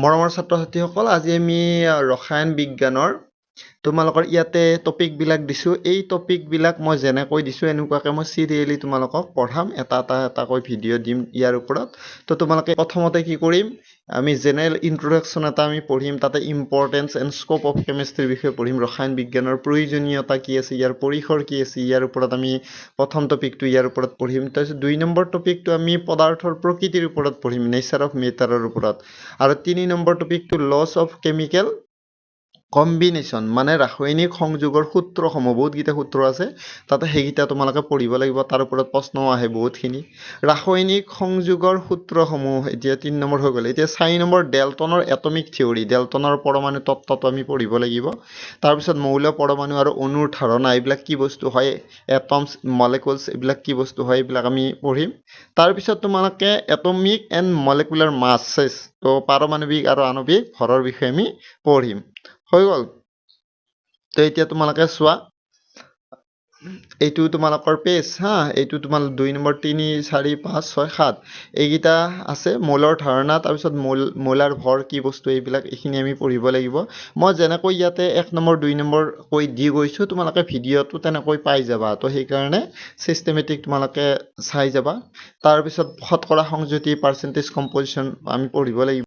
মৰমৰ ছাত্ৰ ছাত্ৰীসকল, আজি আমি ৰসায়ন বিজ্ঞানৰ তোমালোকৰ ইয়াতে টপিক বিলাক দিছো। এই টপিক বিলাক মই যেনেকৈ দিছো এনেকুৱাকে মই চিৰিয়েলি তোমালোকক পঢ়াম, এটাকৈ ভিডিঅ' দিম ইয়াৰ ওপৰত। তো তোমালোকে প্ৰথমতে কি কৰিম, আমি জেনেৰেল ইন্ট্ৰডাকশ্যন এটা আমি পঢ়িম, তাতে ইম্পৰ্টেন্স এণ্ড স্কোপ অফ কেমিষ্ট্ৰিৰ বিষয়ে পঢ়িম, ৰসায়ন বিজ্ঞানৰ প্ৰয়োজনীয়তা কি আছে, ইয়াৰ পৰিসৰ কি আছে, ইয়াৰ ওপৰত আমি প্ৰথম টপিকটো ইয়াৰ ওপৰত পঢ়িম। তাৰপিছত 2 নম্বৰ টপিকটো আমি পদাৰ্থৰ প্ৰকৃতিৰ ওপৰত পঢ়িম, নেচাৰ অফ মেটাৰৰ ওপৰত। আৰু 3 নম্বৰ টপিকটো লছ অফ কেমিকেল কম্বিনেশ্যন, মানে ৰাসায়নিক সংযোগৰ সূত্ৰসমূহ, বহুতকেইটা সূত্ৰ আছে তাতে, সেইকেইটা তোমালোকে পঢ়িব লাগিব। তাৰ ওপৰত প্ৰশ্নও আহে বহুতখিনি। ৰাসায়নিক সংযোগৰ সূত্ৰসমূহ এতিয়া 3 নম্বৰ হৈ গ'ল। এতিয়া 4 নম্বৰ ডেল্টনৰ এটমিক থিয়ৰী, ডেল্টনৰ পৰমাণু তত্ত্বটো আমি পঢ়িব লাগিব। তাৰপিছত মৌল পৰমাণু আৰু অণুৰ ধাৰণা, এইবিলাক কি বস্তু হয়, এটমছ মলিকুলছ এইবিলাক কি বস্তু হয়, এইবিলাক আমি পঢ়িম। তাৰপিছত তোমালোকে এটমিক এণ্ড মলিকুলাৰ মাছেছ, তো পাৰমাণৱিক আৰু আণৱিক ভৰৰ বিষয়ে আমি পঢ়িম। হৈ গ'ল। তো এতিয়া তোমালোকে চোৱা, এইটো তোমালোকৰ পেজ হা, এইটো তোমালোক 2 নম্বৰ 3 4 5 6 7 এইকেইটা আছে। মৌলৰ ধাৰণা, তাৰপিছত মৌলাৰ ভৰ কি বস্তু, এইখিনি আমি পঢ়িব লাগিব। মই যেনেকৈ ইয়াতে 1 নম্বৰ 2 নম্বৰ কৈ দি গৈছো, তোমালোকে ভিডিঅ'টো তেনেকৈ পাই যাবা। তো সেইকাৰণে চিষ্টেমেটিক তোমালোকে চাই যাবা। তাৰপিছত শতকৰা সংযুতি, পাৰ্চেণ্টেজ কম্পজিশ্যন আমি পঢ়িব লাগিব।